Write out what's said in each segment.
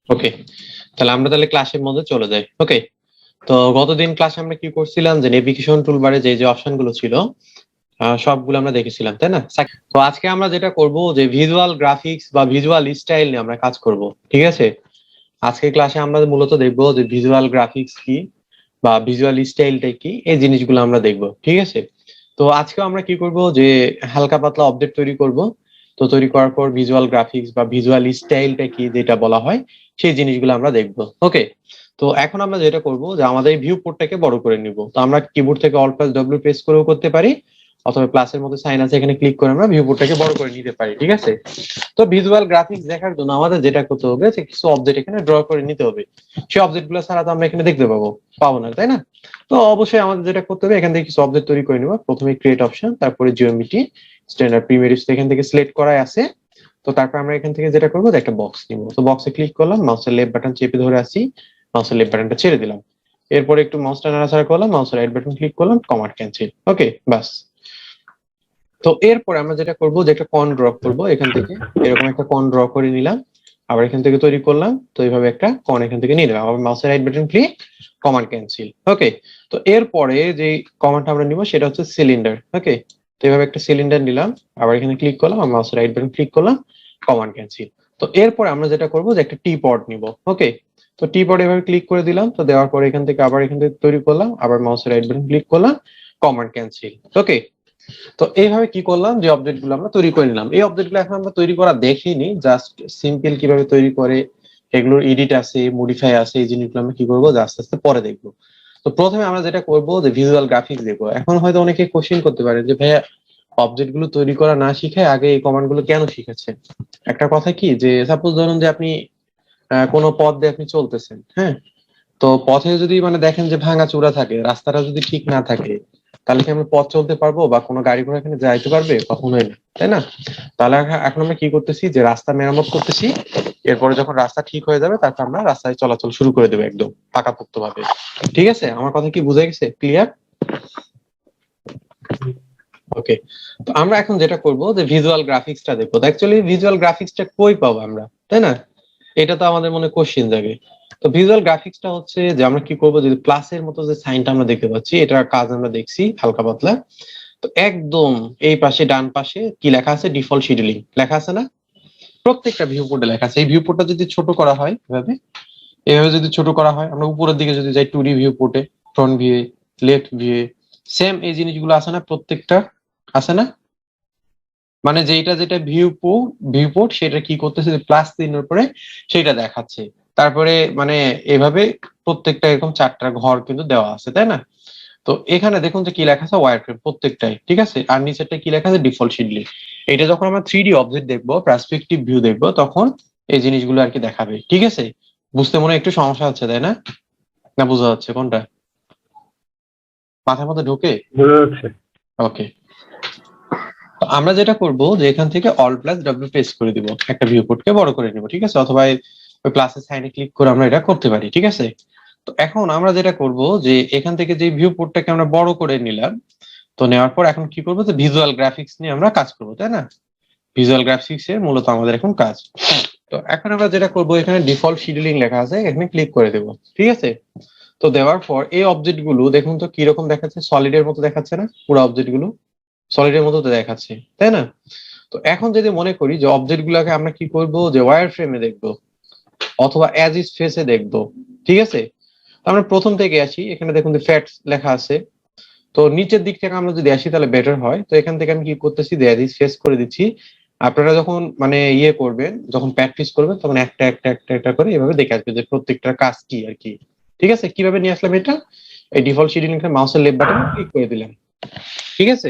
ওকে, তাহলে ক্লাসের মধ্যে চলে যাই। ওকে, তো গতদিন ক্লাসে আমরা কি করছিলাম যে নেভিগেশন টুলবারে যে যে অপশন গুলো ছিল সবগুলো আমরা দেখেছিলাম, তাই না? তো আজকে আমরা যেটা করব যে ভিজুয়াল গ্রাফিক্স বা ভিজুয়াল স্টাইল নিয়ে আমরা কাজ করব। ঠিক আছে, আজকে ক্লাসে আমরা মূলত দেখবো যে ভিজুয়াল গ্রাফিক্স কি বা ভিজুয়াল স্টাইলটা কি, এই জিনিসগুলো আমরা দেখবো। ঠিক আছে, তো আজকে আমরা কি করব যে হালকা পাতলা অবজেক্ট তৈরি করব। তো তৈরি করার পর ভিজুয়াল গ্রাফিক্স বা ভিজুয়াল স্টাইলটা কি যেটা বলা হয় সেই জিনিসগুলো আমরা দেখবো। ওকে, তো এখন আমরা যেটা করব যে আমাদের ভিউ পোর্টটাকে বড় করে নিব। তো আমরা কিবোর্ড থেকে অল্ট প্লাস ডব্লিউ প্রেস করেও করতে পারি, অথবা প্লাসের মধ্যে সাইন আছে এখানে ক্লিক করে আমরা ভিউ পোর্টটাকে বড় করে নিতে পারি। ঠিক আছে, তো ভিজুয়াল গ্রাফিক্স দেখার জন্য আমাদের যেটা করতে হবে যে কিছু অবজেক্ট এখানে ড্র করে নিতে হবে। সেই অবজেক্ট গুলো ছাড়া তো আমরা এখানে দেখতে পাবো না, তাই না? তো অবশ্যই আমাদের যেটা করতে হবে এখান থেকে কিছু অবজেক্ট তৈরি করে নিব। প্রথমে ক্রিয়েট অপশন, তারপরে জিওমেট্রি, স্ট্যান্ডার্ড, প্রিমিটিভস এখান থেকে সিলেক্ট করাই আছে। তো তারপর আমরা এখান থেকে যেটা করবো যে একটা বক্স নিব। তো বক্সে ক্লিক করলাম, মাউসের লেফট বাটন চেপে ধরে আসি, মাউসের লেফট বাটনটা ছেড়ে দিলাম। এরপর একটু মাউসটা নাড়াচাড়া করলাম, মাউসের রাইট বাটন ক্লিক করলাম, কমান্ড ক্যান্সেল। ওকে, বাস। তো এরপর আমরা যেটা করবো যে একটা কন ড্র করবো এখান থেকে। এরকম একটা কন ড্র করে নিলাম, আবার এখান থেকে তৈরি করলাম। তো এইভাবে একটা কন এখান থেকে নিয়ে নিলাম, আবার মাউসের right button click, command cancel. Okay, তো এরপরে যে কমান্ডটা আমরা নিব সেটা হচ্ছে সিলিন্ডার। ওকে, তো এইভাবে একটা সিলিন্ডার নিলাম, আবার এখানে ক্লিক করলাম, আর মাউসের রাইট বাটন ক্লিক করলাম, কমান্ড ক্যান্সেল। তো এরপর আমরা যেটা করবো যে একটা টি পড নিব। ওকে, তো টি পড এভাবে ক্লিক করে দিলাম। তো দেওয়ার পরে এখান থেকে আবার এখান থেকে তৈরি করলাম, আবার মাউসের রাইট বাটন ক্লিক করলাম, কমান্ড ক্যান্সেল। ওকে, তো এইভাবে কি করলাম যে অবজেক্ট গুলো আমরা তৈরি করে নিলাম। এই অবজেক্ট গুলো এখন আমরা তৈরি করা দেখিনি, জাস্ট সিম্পল কিভাবে তৈরি করে, এগুলোর এডিট আছে, মডিফাই আছে, এই জিনিসগুলো আমরা কি করবো যে আস্তে আস্তে পরে দেখবো। তো প্রথমে আমরা যেটা করবো যে ভিজুয়াল গ্রাফিক্স দেখবো। এখন হয়তো অনেকে কোশ্চেন করতে পারে যে ভাইয়া অবজেক্ট গুলো তৈরি করা না শিখে আগে এই কমান্ড গুলো কেন শিখেছেন? একটা কথা কি যে সাপোজ ধরুন যে আপনি কোনো পথ দিয়ে আপনি চলতেছেন, হ্যাঁ, তো পথে যদি মানে দেখেন যে ভাঙা চূড়া থাকে, রাস্তাটা যদি ঠিক না থাকে, তাহলে কি আমরা পথ চলতে পারবো বা কোনো গাড়ি ঘোড়া এখানে যাইতে পারবে? কখনোই না, তাই না? তাহলে এখন আমরা কি করতেছি যে রাস্তা মেরামত করতেছি। এরপরে যখন রাস্তা ঠিক হয়ে যাবে তারপর আমরা রাস্তায় চলাচল শুরু করে দেবো একদম পাকাপোক্ত ভাবে। ঠিক আছে, আমার কথা কি বুঝে গেছে? ক্লিয়ার? ওকে, তো আমরা এখন যেটা করব যে ভিজুয়াল গ্রাফিক্সটা দেখবো। তো অ্যাকচুয়ালি ভিজুয়াল গ্রাফিক্সটা কই পাবো আমরা, তাই না? এটা তো আমাদের মনে কোশ্চেন জাগে। তো ভিজুয়াল গ্রাফিক্সটা হচ্ছে যে আমরা কি করবো, যদি প্লাসের মতো যে সাইনটা আমরা দেখতে পাচ্ছি, এটার কাজ আমরা দেখছি হালকা পাতলা। তো একদম এই পাশে ডান পাশে কি লেখা আছে? ডিফল্ট শিডিউলিং লেখা আছে না? প্রত্যেকটা ভিউ পোর্টে লেখা আছে। এই ভিউ পোর্টটা যদি ছোট করা হয় এভাবে, এভাবে যদি ছোট করা হয়, আমরা উপরের দিকে যদি যাই 2D ভিউ পোর্টে, front view, left view, same এই জিনিসগুলো আছে না? প্রত্যেকটা আছে না? মানে যেটা যেটা ভিউ পোর্ট সেটা কি করতেছে, প্লাস চিহ্নের উপরে সেটা দেখাচ্ছে। তারপরে মানে এভাবে প্রত্যেকটা এরকম চারটা ঘর কিন্তু দেওয়া আছে, তাই না? তো এখানে দেখুন যে কি লেখা আছে, ওয়ার ফ্রেম প্রত্যেকটাই ঠিক আছে, আর নিচেরটা কি লেখা আছে? ডিফল্ট শিডলি। এটা যখন আমরা 3D অবজেক্ট দেখবো, পার্সপেক্টিভ ভিউ দেখবো, তখন এই জিনিসগুলো আর কি দেখাবে। ঠিক আছে, বুঝতে মনে হয় একটু সমস্যা হচ্ছে, তাই না? না বোঝা যাচ্ছে কোনটা মাথার মধ্যে ঢোকে? বোঝা যাচ্ছে। ওকে, তো আমরা যেটা করব যে এখান থেকে অল প্লাস ডব্লিউ প্রেস করে দিব, একটা ভিউ পোর্টকে বড় করে নিব। ঠিক আছে, অথবা ওই প্লাসের সাইনে ক্লিক করে আমরা এটা করতে পারি। ঠিক আছে, তো এখন আমরা যেটা করব যে এখান থেকে যে ভিউ পোর্টটাকে আমরা বড় করে নিলাম, তো নেওয়ার পর এখন কি করবো যে ভিজুয়াল গ্রাফিক্স নিয়ে আমরা কাজ করবো, তাই না? ভিজুয়াল গ্রাফিক্স এর মূলত আমাদের এখন কাজ। তো এখন আমরা যেটা করব, এখানে ডিফল্ট শিডিউলিং লেখা আছে, এখানে ক্লিক করে দেবো। ঠিক আছে, তো দেওয়ার পর এই অবজেক্ট গুলো দেখুন তো কিরকম দেখাচ্ছে, সলিডের মতো দেখাচ্ছে না? পুরো অবজেক্ট গুলো সলিডের মতো তো দেখাচ্ছে, তাই না? তো এখন যদি মনে করি যে অবজেক্ট গুলাকে আমরা কি করব যে ওয়্যার ফ্রেমে দেখবো, অথবা অ্যাজ ইজ ফেসে দেখবো। ঠিক আছে, তো আমরা প্রথম থেকে আসি, এখানে দেখুন যে ফ্যাটস লেখা আছে। তো নিচের দিক থেকে আমরা যদি আসি তাহলে বেটার হয়। তো এখান থেকে আমি কি করতেছি, যে অ্যাজ ইজ ফেস করে দিচ্ছি। আপনারা যখন মানে ইয়ে করবেন, যখন প্র্যাকটিস করবেন, তখন একটা একটা একটা একটা করে এভাবে দেখে আসবে যে প্রত্যেকটার কাজ কি আর কি। ঠিক আছে, কিভাবে নিয়ে আসলাম এটা? এই ডিফল্ট শিডিউলিং মাউসের লেফট বাটন ক্লিক করে দিলাম। ঠিক আছে,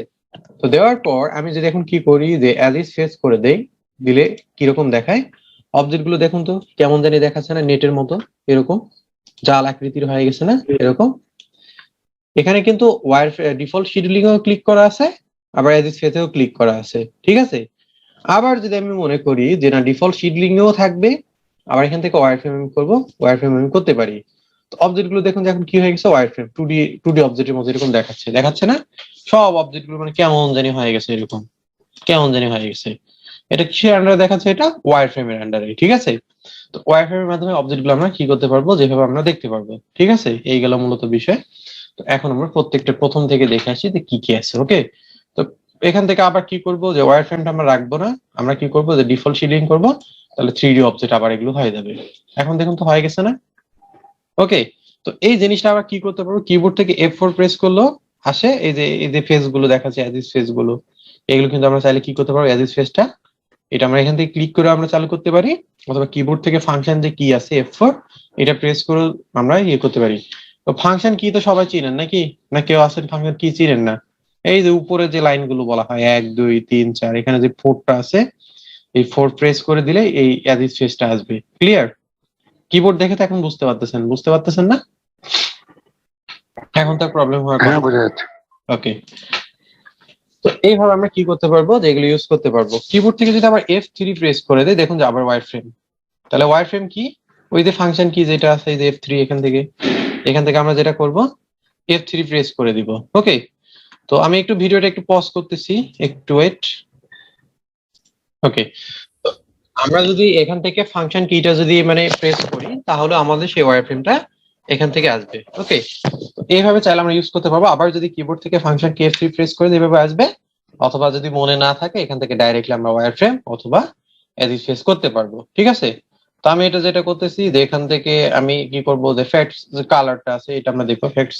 তো দেওয়ার পর আমি যদি এখন কি করি যে অ্যাজ ইজ ফেস করে দেই, দিলে কিরকম দেখায় অবজেক্ট গুলো দেখুন তো, কেমন জানি দেখাচ্ছে না? নেটের মতো এরকম জাল আকৃতির হয়ে গেছে না এরকম? এখানে কিন্তু ওয়্যার ডিফল্ট শিডিউলিং এও ক্লিক করা আছে, আবার অ্যাজ ইজ ফেসেও ক্লিক করা আছে। ঠিক আছে, আবার যদি আমি মনে করি যে না ডিফল্ট শিডিউলিং এও থাকবে, আবার এখান থেকে ওয়্যার ফ্রেম আমি করবো, ওয়্যার ফ্রেম আমি করতে পারি। তো অবজেক্ট গুলো দেখুন যে এখন কি হয়ে গেছে, ওয়্যার ফ্রেম 2D অবজেক্টের মধ্যে এরকম দেখাচ্ছে না? সব অবজেক্ট গুলো মানে কেমন জানি হয়ে গেছে, এরকম কেমন জানি হয়ে গেছে। এটা কিসের আন্ডারে দেখাচ্ছে? এটা ওয়ার ফ্রেমের আন্ডারে, ঠিক আছে। তো ওয়ার ফ্রেমের মাধ্যমে অবজেক্ট গুলো আমরা কি করতে পারবো, যেভাবে আমরা দেখতে পারবো, ঠিক আছে। এই গেল মূলত বিষয়। তো এখন আমরা প্রত্যেকটা প্রথম থেকে দেখে আসি যে কি কি আছে। ওকে, তো এখান থেকে আবার কি করব, যে ওয়ার ফ্রেমটা আমরা রাখবো না, আমরা কি করব, যে ডিফল্ট শিডিং করব, তাহলে 3D অবজেক্ট আবার এগুলো হয়ে যাবে। এখন দেখুন তো হয়ে গেছে না? ওকে, তো এই জিনিসটা আবার কি করতে পারবো, কিবোর্ড থেকে F4 প্রেস করলো আসে, এই যে ফেস গুলো দেখাচ্ছে, অ্যাজিস ফেস গুলো, এগুলো কিন্তু আমরা চাইলে কি করতে পারবো, অ্যাজিস ফেসটা এটা আমরা এখান থেকে ক্লিক করে আমরা চালু করতে পারি, অথবা কিবোর্ড থেকে ফাংশন যে কি আছে F4, এটা প্রেস করে আমরা ইয়ে করতে পারি। তো ফাংশন কি তো সবাই চিনেন নাকি, না কেউ আছেন ফাংশন কি চিনেন না? এই যে উপরে যে লাইন গুলো বলা হয় 1 2 3 4, এখানে যে 4টা আছে, এই 4 প্রেস করে দিলে এই অ্যাজিস ফেসটা আসবে। ক্লিয়ার? কিবোর্ড দেখে তো এখন বুঝতে পারতেছেন না? এখন তার প্রবলেম হওয়ার কথা। বোঝা যাচ্ছে। ওকে, তো এইভাবে আমরা কি করতে পারবো, যে এগুলো ইউজ করতে পারবো। কিবোর্ড থেকে যদি আবার F3 প্রেস করে দেয়, দেখুন যে আবার ওয়ার ফ্রেম। তাহলে ওয়ার ফ্রেম কি, ওই যে ফাংশন কি যেটা আছে, এই যে F3, এখান থেকে আমরা যেটা করব, F3 প্রেস করে দিব। ওকে, তো আমি একটু ভিডিওটা একটু পজ করতেছি, একটু ওয়েট। ওকে, তো আমরা যদি এখান থেকে ফাংশন কিটা যদি মানে প্রেস করি, তাহলে আমাদের সেই ওয়ার ফ্রেমটা এখান থেকে আসবে। ওকে, তো এইভাবে চাইলে আমরা ইউজ করতে পারবো। আবার যদি কিবোর্ড থেকে ফাংশন কি F3 প্রেস করে এইভাবে আসবে, অথবা যদি মনে না থাকে এখান থেকে ডাইরেক্টলি আমরা ওয়ার ফ্রেম অথবা এডিট ফেস করতে পারবো, ঠিক আছে। তো আমি এটা যেটা করতেছি, যে এখান থেকে আমি কি করব, যে ফ্যাক্টস যে কালারটা আছে এটা আমরা দেখবো ফ্যাক্টস।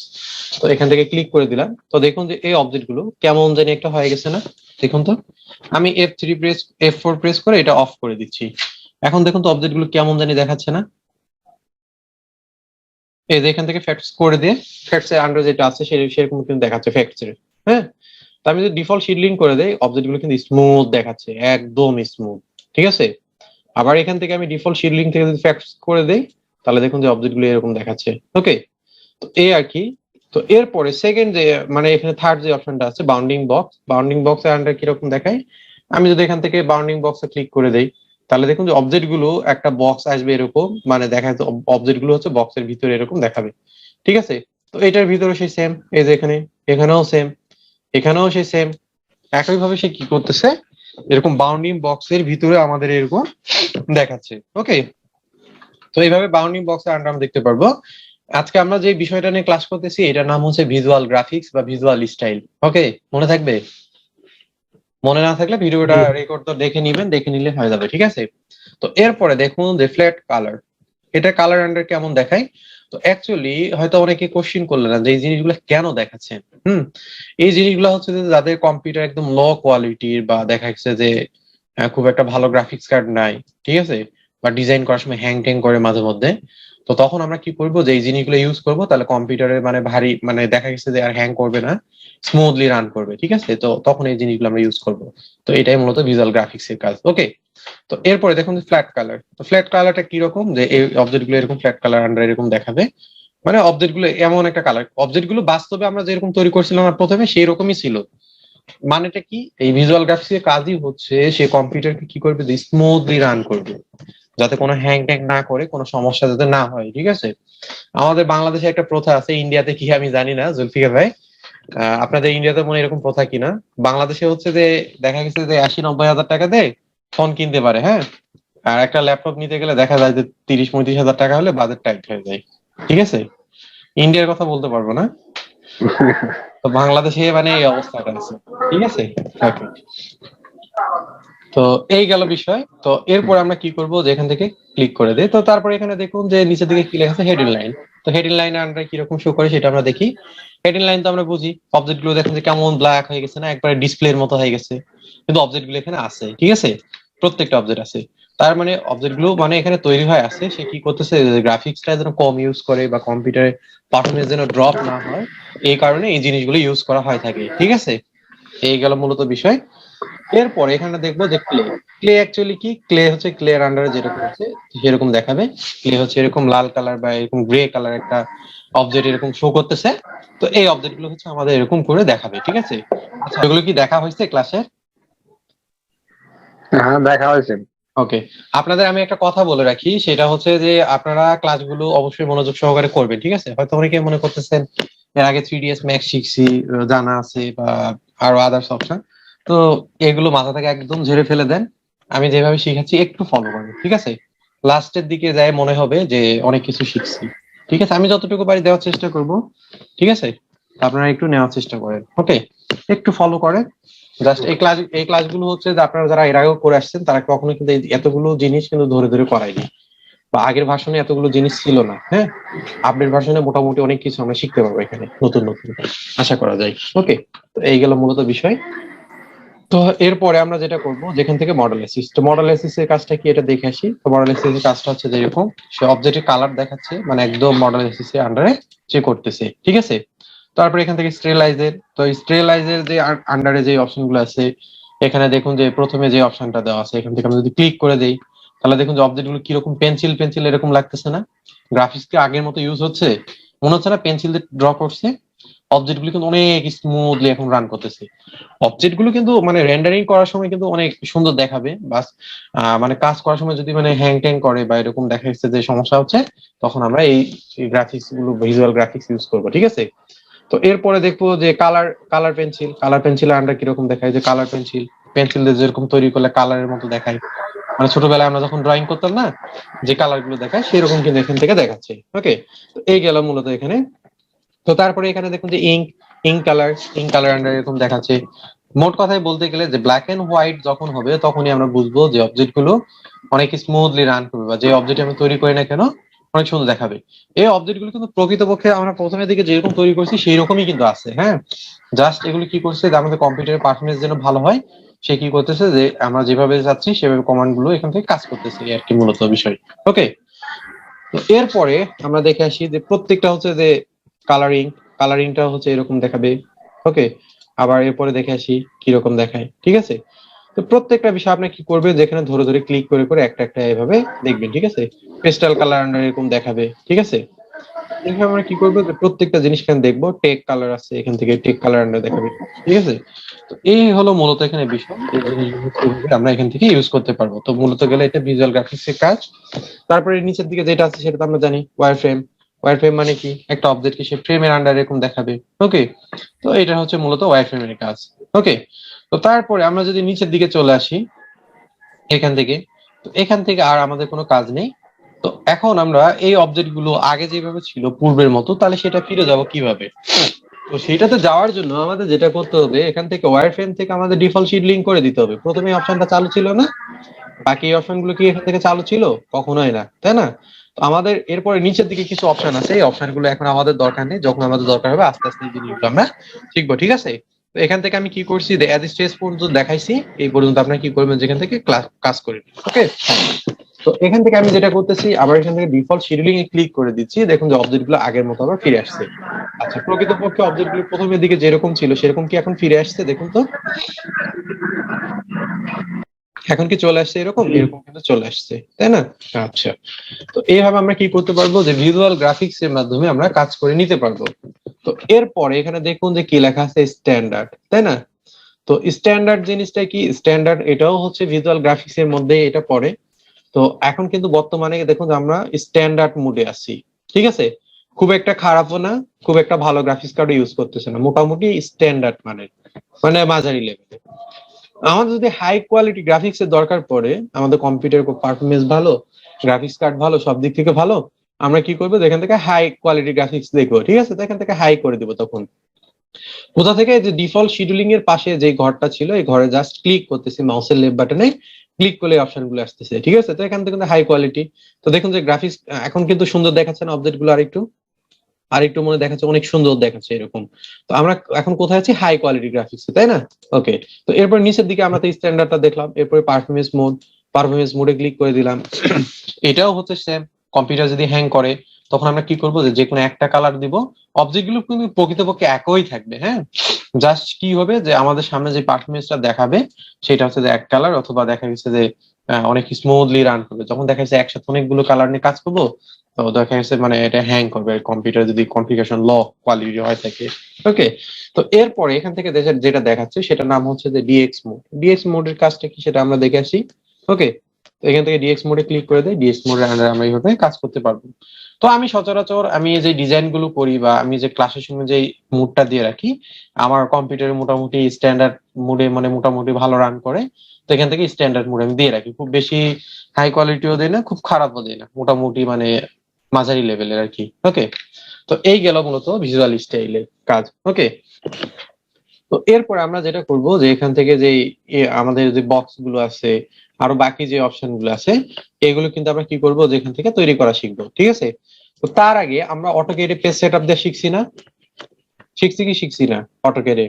তো এখান থেকে ক্লিক করে দিলাম, তো দেখুন যে এই অবজেক্ট গুলো কেমন জানি একটা হয়ে গেছে না? দেখুন তো, আমি F4 প্রেস করে এটা অফ করে দিচ্ছি। এখন দেখুন তো অবজেক্ট গুলো কেমন জানি দেখাচ্ছে না? এই যে এখান থেকে ফ্যাক্টস করে দিয়ে, ফ্যাক্টস এর আন্ডার যেটা আছে সেরকম কিন্তু দেখাচ্ছে ফ্যাক্টস এর। হ্যাঁ, তো আমি যদি ডিফল্ট শিডলিং করে দেই, অবজেক্ট গুলো কিন্তু স্মুথ দেখাচ্ছে, একদম স্মুথ, ঠিক আছে। আবার এখান থেকে আমি ডিফল্ট শিডলিং থেকে যদি ফ্যাক্টস করে দেই, তাহলে দেখুন যে অবজেক্ট গুলো এরকম দেখাচ্ছে। ওকে, তো এই আর কি। তো এরপরে সেকেন্ড যে মানে এখানে থার্ড যে অপশনটা আছে বাউন্ডিং বক্স এর আন্ডার কিরকম দেখায়, আমি যদি এখান থেকে বাউন্ডিং বক্সে ক্লিক করে দেই, তাহলে দেখুন যে অবজেক্ট গুলো একটা বক্স আসবে এরকম, মানে দেখা যাচ্ছে অবজেক্ট গুলো হচ্ছে বক্সের ভিতরে এরকম দেখাবে, ঠিক আছে। তো এটার ভিতরে সেই সেম, এই যে এখানেও সেম, এখানেও সেই সেম, একই ভাবে সে কি করতেছে, এরকম বাউন্ডিং বক্সের ভিতরে আমাদের এরকম দেখাচ্ছে। ওকে, তো এইভাবে বাউন্ডিং বক্সের আন্ডার আমরা দেখতে পারবো। আজকে আমরা যে বিষয়টা নিয়ে ক্লাস করতেছি এটার নাম হচ্ছে ভিজুয়াল গ্রাফিক্স বা ভিজুয়াল স্টাইল। ওকে, মনে থাকবে? মনে না থাকলে ভিডিওটা রেকর্ড তো দেখে নিবেন, দেখে নিলে হয়ে যাবে, ঠিক আছে। তো এরপরে দেখুন যে ফ্ল্যাট কালার, এটা কালার আন্ডার কেমন দেখায়। তো অ্যাকচুয়ালি হয়তো অনেকে কোশ্চিন করলেন না যে এই জিনিসগুলো কেন দেখাচ্ছেন। এই জিনিসগুলো হচ্ছে যে যাদের কম্পিউটার একদম লো কোয়ালিটির, বা দেখা যাচ্ছে যে খুব একটা ভালো গ্রাফিক্স কার্ড নাই, ঠিক আছে, বা ডিজাইন করার সময় হ্যাং ট্যাং করে মাঝে মধ্যে, তো তখন আমরা কি করবো, যে এই জিনিসগুলো ইউজ করবো, তাহলে কম্পিউটারে মানে ভারী মানে দেখা গেছে যে আর হ্যাং করবে না, স্মুথলি রান করবে, ঠিক আছে। তো তখন এই জিনিসগুলো আমরা ইউজ করবো। তো এটাই মূলত ভিজুয়াল গ্রাফিক্স এর কাজ। ওকে, তো এরপরে দেখুন ফ্ল্যাট কালার। তো ফ্ল্যাট কালারটা কিরকম, যে এই অবজেক্ট গুলো এরকম ফ্ল্যাট কালার আন্ডার এরকম দেখাবে, মানে অবজেক্ট গুলো এমন একটা কালার, অবজেক্ট গুলো বাস্তবে আমরা যেরকম তৈরি করছিলাম আর প্রথমে সেই রকমই ছিল। মানেটা কি, এই ভিজুয়াল গ্রাফিক্স এর কাজই হচ্ছে সে কম্পিউটারকে কি করবে, স্মুথলি রান করবে, যাতে কোনো হ্যাং ট্যাং না করে, কোনো সমস্যা যাতে না হয়, ঠিক আছে। আমাদের বাংলাদেশে একটা প্রথা আছে, ইন্ডিয়াতে কি আমি জানি না, জুলফিকার ভাই আপনাদের ইন্ডিয়াতে মনে এরকম প্রথা কিনা। বাংলাদেশে হচ্ছে যে দেখা গেছে যে 80 90 হাজার টাকা দিয়ে ফোন কিনতে পারে, হ্যাঁ, আর একটা ল্যাপটপ নিতে গেলে দেখা যায় যে 30 35 হাজার টাকা হলে বাজেট টাইট হয়ে যায়, ঠিক আছে। ইন্ডিয়ার কথা বলতে পারবো না, তো বাংলাদেশে মানে এই অবস্থাটা আছে, ঠিক আছে। Okay. তো এই গেল বিষয়। তো এরপর আমরা কি করব, যে এখান থেকে ক্লিক করে দেই, তো তারপর এখানে দেখুন যে নিচের দিকে কি লেখা আছে, হেডিং লাইন। তো হেডিং লাইনে আমরা কিরকম শো করে সেটা আমরা দেখি। হেডিং লাইন তো আমরা বুঝি, অবজেক্ট গুলো দেখুন যে কেমন ব্ল্যাক হয়ে গেছে না, একবারে ডিসপ্লের মতো হয়ে গেছে, কিন্তু অবজেক্ট গুলো এখানে আছে, ঠিক আছে, প্রত্যেকটা অবজেক্ট আছে। তার মানে অবজেক্ট গুলো মানে এখানে তৈরি হয়ে আছে, সে কি করতেছে, গ্রাফিক্সটা যেন কম ইউজ করে বা কম্পিউটারে পারফরমেন্স যেন ড্রপ না হয়, এই কারণে এই জিনিসগুলো ইউজ করা হয় থাকে, ঠিক আছে। এই গেল মূলত বিষয়। এরপর এখানে দেখবো যে ক্লে অ্যাকচুয়ালি কি, ক্লে হচ্ছে ক্লের আন্ডারে যেরকম আছে সেরকম দেখাবে। ক্লে হচ্ছে এরকম লাল কালার বা এরকম গ্রে কালার একটা অবজেক্ট এরকম শো করতেছে। তো এই অবজেক্ট গুলো হচ্ছে আমাদের এরকম করে দেখাবে, ঠিক আছে। আচ্ছা, এগুলো কি দেখা হয়েছে ক্লাসে? হ্যাঁ, দেখা হয়েছে। ওকে, আপনাদের আমি একটা কথা বলে রাখি, সেটা হচ্ছে যে আপনারা ক্লাসগুলো অবশ্যই মনোযোগ সহকারে করবেন, ঠিক আছে। হয়তো অনেকে মনে করতেছেন এর আগে 3ds ম্যাক্স শিখছি, জানা আছে, বা আরো আদার্স অপশন, তো এগুলো মাথা থেকে একদম ঝেড়ে ফেলে দেন। আমি যেভাবে শিখাচ্ছি একটু ফলো করেন, ঠিক আছে? লাস্টের দিকে যায় মনে হবে যে অনেক কিছু শিখছি। ঠিক আছে, আমি যতটুকু পারি দেওয়ার চেষ্টা করব। ঠিক আছে, আপনারা একটু নেওয়ার চেষ্টা করেন। ওকে, একটু ফলো করেন। জাস্ট এই ক্লাসগুলো হচ্ছে যে আপনারা যারা এর আগেও করে আসছেন তারা কখনো কিন্তু এতগুলো জিনিস কিন্তু ধরে ধরে করায়নি, বা আগের ভার্সনে এতগুলো জিনিস ছিল না। হ্যাঁ, আপডেট ভার্সনে মোটামুটি অনেক কিছু আমরা শিখতে পারবো এখানে, নতুন নতুন আশা করা যায়। ওকে, তো এই গেল মূলত বিষয়। তো এরপরে আমরা যেটা করব, যেখান থেকে মডেল অ্যাসিস্ট, তো মডেল অ্যাসিস্ট এর কাজটা কি এটা দেখে আসি। তো মডেল অ্যাসিস্ট এর কাজটা হচ্ছে যে এরকম, সে অবজেক্টের কালার দেখাচ্ছে, মানে একদম মডেল অ্যাসিস্ট এর আন্ডারে চেক করতেছে। ঠিক আছে, তারপরে এখান থেকে স্টেরিলাইজের, তো স্টেরিলাইজের যে আন্ডারে যে অপশন গুলো আছে, এখানে দেখুন যে প্রথমে যে অপশনটা দেওয়া আছে, এখান থেকে আমরা যদি ক্লিক করে দেই, তাহলে দেখুন যে অবজেক্ট গুলো কিরকম পেন্সিল পেন্সিল এরকম লাগতেছে না? গ্রাফিক্স কি আগের মতো ইউজ হচ্ছে? মনে হচ্ছে না পেন্সিল দিয়ে ড্র করছে? অবজেক্ট গুলো কিন্তু অনেক স্মুথলি এখন রান করতেছে। অবজেক্ট গুলো কিন্তু মানে রেন্ডারিং করার সময় কিন্তু অনেক সুন্দর দেখাবে, বাস মানে কাজ করার সময় যদি মানে হ্যাং ট্যাং করে বা এরকম দেখা যাচ্ছে যে সমস্যা হচ্ছে, তখন আমরা এই গ্রাফিক্স গুলো, ভিজুয়াল গ্রাফিক্স ইউজ করবো। ঠিক আছে, তো এরপরে দেখবো যে কালার পেন্সিল আন্ডার কিরকম দেখায়, যে কালার পেন্সিল, পেন্সিল দিয়ে যেরকম তৈরি করলে কালারের মতো দেখায়, মানে ছোটবেলায় আমরা যখন ড্রয়িং করতাম না, যে কালার গুলো দেখায় সেরকম কিন্তু এখান থেকে দেখাচ্ছে। ওকে, তো এই গেল মূলত এখানে। তো তারপরে এখানে দেখুন যে ইঙ্ক কালার আন্ডার এরকম দেখাচ্ছে। মোট কথায় বলতে গেলে যে ব্ল্যাক এন্ড হোয়াইট যখন হবে তখনই আমরা বুঝবো যে অবজেক্ট গুলো অনেক স্মুথলি রান করবে, বা যে অবজেক্ট আমরা তৈরি করি না কেন অনেক সুন্দর দেখাবে। এই অবজেক্ট গুলো কিন্তু প্রকৃতপক্ষে আমরা প্রথমের দিকে যেরকম তৈরি করছি সেই রকমই কিন্তু আছে। হ্যাঁ, জাস্ট এগুলো কি করছে যে আমাদের কম্পিউটারের পারফরমেন্স যেন ভালো হয়, সে কি করতেছে যে আমরা যেভাবে যাচ্ছি সেভাবে কমান্ড গুলো এখান থেকে কাজ করতেছে, এই আর কি মূলত বিষয়। ওকে, তো এরপরে আমরা দেখে আসি যে প্রত্যেকটা হচ্ছে যে কালারিং, কালারিংটা হচ্ছে এরকম দেখাবে। ওকে, আবার এরপরে দেখে আসি কিরকম দেখায়। ঠিক আছে, তো প্রত্যেকটা বিষয় আপনি কি করবেন, যেখানে ধরে ধরে ক্লিক করে করে একটা একটা এভাবে দেখবেন। ঠিক আছে, পেস্টাল কালার এরকম দেখাবে। ঠিক আছে, এখানে আমরা কি করবো যে প্রত্যেকটা জিনিস এখানে দেখবো, টেক কালার আছে এখান থেকে টেক কালার দেখাবে। ঠিক আছে, তো এই হলো মূলত এখানে বিষয়, এই জিনিসগুলো হচ্ছে এইভাবে আমরা এখান থেকে ইউজ করতে পারবো। তো মূলত গেলে এটা ভিজুয়াল গ্রাফিক্স এর কাজ। তারপরে নিচের দিকে যেটা আছে সেটা তো আমরা জানি, ওয়ার ফ্রেম মানে কি, একটা অবজেক্টকে সে ফ্রেমের আন্ডার এরকম দেখাবে। ওকে, তো এটা হচ্ছে মূলত ওয়ার ফ্রেমের কাজ। ওকে, তো তারপরে আমরা যদি নিচের দিকে চলে আসি এখান থেকে, তো এখান থেকে আর আমাদের কোনো কাজ নেই। তো এখন আমরা এই অবজেক্ট গুলো আগে যেভাবে ছিল পূর্বের মতো, তাহলে সেটা ফিরে যাব কিভাবে? তো সেটাতে যাওয়ার জন্য আমাদের যেটা করতে হবে, এখান থেকে ওয়ার ফ্রেম থেকে আমাদের ডিফল্ট শিডলিং করে দিতে হবে। প্রথমে অপশনটা চালু ছিল না, বাকি অপশন গুলো কি এখান থেকে চালু ছিল? কখনোই না, তাই না? তো আমাদের এরপরে নিচের দিকে কিছু অপশন আছে, এই অপশন গুলো এখন আমাদের দরকার নেই, যখন আমাদের দরকার হবে আস্তে আস্তে এই জিনিসগুলো আমরা শিখবো। ঠিক আছে, তো এখান থেকে আমি কি করছি, এজ স্টেজ পর্যন্ত দেখাইছি, এই পর্যন্ত আপনারা কি করবেন, যেখান থেকে ক্লাস কাজ করে। ওকে, তো এখান থেকে আমি যেটা করতেছি, আবার এখান থেকে ডিফল্ট শিডিউলিং এ ক্লিক করে দিচ্ছি, দেখুন যে অবজেক্ট গুলো আগের মতো আবার ফিরে আসছে। আচ্ছা, প্রকৃতপক্ষে অবজেক্ট গুলো প্রথমের দিকে যেরকম ছিল সেরকম কি এখন ফিরে আসছে? দেখুন তো, এখন কি চলে আসছে এরকম? এরকম কিন্তু চলে আসছে, তাই না? আচ্ছা, তো এইভাবে আমরা কি করতে পারবো, যে ভিজুয়াল গ্রাফিক্স এর মাধ্যমে আমরা কাজ করে নিতে পারবো। তো এরপরে এখানে দেখুন যে কি লেখা আছে, স্ট্যান্ডার্ড, তাই না? তো স্ট্যান্ডার্ড জিনিসটা কি? স্ট্যান্ডার্ড এটাও হচ্ছে ভিজুয়াল গ্রাফিক্স এর মধ্যে এটা পড়ে। তো এখন কিন্তু বর্তমানে দেখুন যে আমরা স্ট্যান্ডার্ড মোডে আছি। ঠিক আছে, খুব একটা খারাপও না, খুব একটা ভালো গ্রাফিক্স কার্ড ইউজ করতেছে না, মোটামুটি স্ট্যান্ডার্ড মানে, মানে মাঝারি লেভেলে। আমাদের যদি হাই কোয়ালিটি গ্রাফিক্স এর দরকার পড়ে, আমাদের কম্পিউটার পারফরমেন্স ভালো, গ্রাফিক্স কার্ড ভালো, সব দিক থেকে ভালো, আমরা কি করবো, এখান থেকে হাই কোয়ালিটি গ্রাফিক্স দেখবো। ঠিক আছে, তো এখান থেকে হাই করে দিব। তখন কোথা থেকে, যে ডিফল্ট শিডিউলিং এর পাশে যে ঘরটা ছিল, এই ঘরে জাস্ট ক্লিক করতেছি মাউসের লেফট বাটনে, ক্লিক করলে অপশন গুলো আসতেছে। ঠিক আছে, তো এখান থেকে হাই কোয়ালিটি। তো দেখুন যে গ্রাফিক্স এখন কিন্তু সুন্দর দেখাচ্ছে না, অবজেক্ট গুলো আরেকটু আরেকটু মনে দেখাচ্ছে, অনেক সুন্দর দেখাচ্ছে এরকম। তো আমরা এখন কোথায় আছি, হাই কোয়ালিটি গ্রাফিক্স, তাই না? ওকে, তো এরপর নিচের দিকে আমরা তো স্ট্যান্ডার্ডটা দেখলাম, এরপরে পারফরমেন্স মোডে ক্লিক করে দিলাম। এটাও হচ্ছে সেম, কম্পিউটার যদি হ্যাং করে তখন আমরা কি করবো, যে কোনো একটা কালার দিব, অবজেক্ট গুলো কিন্তু প্রকৃতপক্ষে একই থাকবে। হ্যাঁ, জাস্ট কি হবে, যে আমাদের সামনে যে পারফরমেন্সটা দেখাবে সেটা হচ্ছে যে এক কালার, অথবা দেখা গেছে যে অনেক স্মুথলি রান করবে। যখন দেখা যাচ্ছে একসাথে অনেকগুলো কালার নিয়ে কাজ করবো, তো দেখা যাচ্ছে মানে এটা হ্যাং করবে কম্পিউটার, যদি কনফিগারেশন ল কোয়ালিটি হয় থাকে। ওকে, তো এরপরে এখান থেকে যেটা দেখাচ্ছে সেটার নাম হচ্ছে যে ডিএক্স মোড। ডিএক্স মোডের কাজটা কি সেটা আমরা দেখে আসি। ওকে, তো এখান থেকে ডিএক্স মোডে ক্লিক করে দেয়, ডিএক্স মোডে আমরা এইভাবে কাজ করতে পারবো। তো আমি সচরাচর আমি যে ডিজাইন গুলো করি বা আমি যে ক্লাসের সময় যে মুডটা দিয়ে রাখি, আমার কম্পিউটারে মোটামুটি স্ট্যান্ডার্ড মুডে মানে মোটামুটি ভালো রান করে। তো এখান থেকে স্ট্যান্ডার্ড মুড আমি দিয়ে রাখি, খুব বেশি হাই কোয়ালিটিও দেয় না, খুব খারাপও দেয় না, মোটামুটি মানে মাঝারি লেভেলের আর কি। ওকে, তো এই গেল মূলত ভিজুয়াল স্টাইলের কাজ। ওকে, তো এরপর আমরা যেটা করব যে এখান থেকে যে আমাদের যে বক্স গুলো আছে, আরো বাকি যে অপশন গুলো আছে, এগুলো কিন্তু আমরা কি করব যে এখান থেকে তৈরি করা শিখবো। ঠিক আছে, তো তার আগে আমরা অটোক্যাডে পেজ সেটআপ দিয়ে শিখছি না, শিখছি না অটোক্যাডে।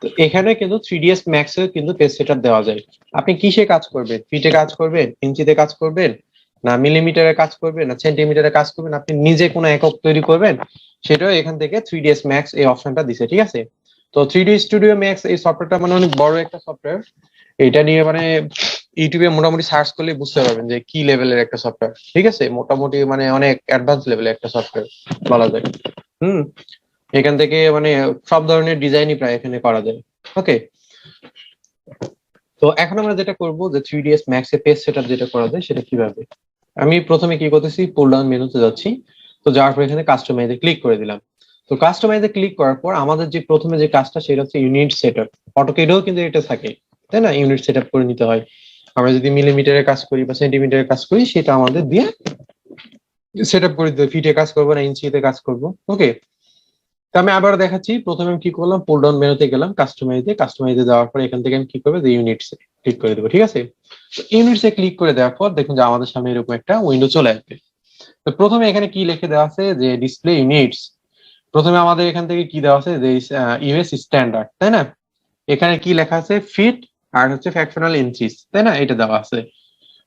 তো এখানে কিন্তু 3ds ম্যাক্স এ কিন্তু পেজ সেটআপ দেওয়া যায়। আপনি কিসে কাজ করবেন, ফিটে কাজ করবেন, ইঞ্চিতে কাজ করবেন, না মিলিমিটারে কাজ করবেন, না সেন্টিমিটারে কাজ করবেন, আপনি নিজে কোনো একক তৈরি করবেন, সেটাও এখান থেকে 3ds ম্যাক্স এই অপশনটা দিছে। ঠিক আছে, তো 3D স্টুডিও ম্যাক্স এই সফটওয়্যারটা মানে অনেক বড় একটা সফটওয়্যার। এটা নিয়ে মানে ইউটিউবে মোটামুটি সার্চ করলে বুঝতে পারবেন যে কি লেভেলের একটা সফটওয়্যার। ঠিক আছে, মোটামুটি মানে অনেক অ্যাডভান্স লেভেলের একটা সফটওয়্যার বলা যায়। হুম, এখান থেকে মানে সব ধরনের ডিজাইনই প্রায় এখানে করা যায়। ওকে, তো এখন আমরা যেটা করব যে 3ds ম্যাক্স এ পেজ সেটআপ যেটা করা যায় সেটা কিভাবে। আমি প্রথমে কি করতেছি, পুল ডাউন মেনুতে যাচ্ছি। তো যাওয়ার পর এখানে কাস্টমাইজে ক্লিক করে দিলাম। তো কাস্টমাইজে ক্লিক করার পর আমাদের যে প্রথমে যে কাজটা সেটা হচ্ছে ইউনিট সেটআপ। অটোক্যাডেও কিন্তু এটা থাকে, তাই না, ইউনিট সেটআপ করে নিতে হয়। আমরা যদি মিলিমিটারে কাজ করি বা সেন্টিমিটারে কাজ করি, সেটা আমাদের দিয়ে সেটআপ করে দিতে, ফিটে কাজ করবো না ইঞ্চিতে কাজ করব। ওকে, তো আমি আবার দেখাচ্ছি। প্রথমে আমি কি করলাম, পুল ডাউন মেনুতে গেলাম, কাস্টমাইজে যাওয়ার পর এখান থেকে আমি কি করবো, যে ইউনিটস ক্লিক করে দেবো। ঠিক আছে, ইউনিটস এ ক্লিক করে দেওয়ার পর দেখুন যে আমাদের সামনে এরকম একটা উইন্ডো চলে আসবে। তো প্রথমে এখানে কি লিখে দেওয়া আছে, যে ডিসপ্লে ইউনিটস। প্রথমে আমাদের এখান থেকে কি দেওয়া আছে, যে ইউএস স্ট্যান্ডার্ড, তাই না। এখানে কি লেখা আছে, ফিট আর হচ্ছে ফ্র্যাকশনাল ইঞ্চিস, তাই না, এটা দেওয়া আছে।